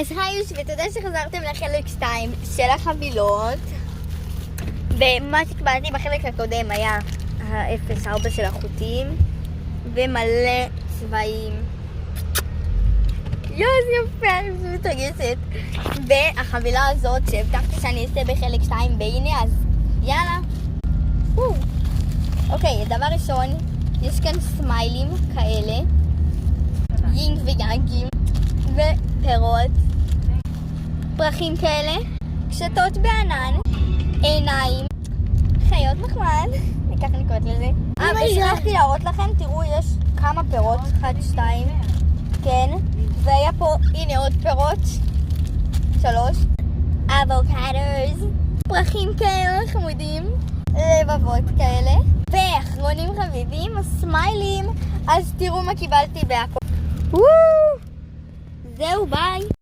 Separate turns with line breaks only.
אז היוש, ותודה שחזרתם לחלק 2 של החבילות. ומה שקיבלתי בחלק הקודם היה ה-0.4 של החוטים ומלא צבעים. יוז יפה, אני פשוט מתרגשת. והחבילה הזאת שהבטחתי שאני אעשה בחלק 2 והנה, אז יאללה. אוקיי, דבר ראשון, יש כאן סמיילים כאלה, יינג ויאנגים ופירות, פרחים כאלה, קשתות בענן, עיניים, חיות מחמד, ככה אני קוראת לזה. ושכחתי להראות לכם, תראו, יש כמה פירות, 1, 2, כן, והיה פה, הנה עוד פירות, 3, אבוקדוס, פרחים כאלה חמודים, לבבות כאלה, ואחרונים חביבים, הסמיילים. אז תראו מה קיבלתי בהכל. זהו, ביי.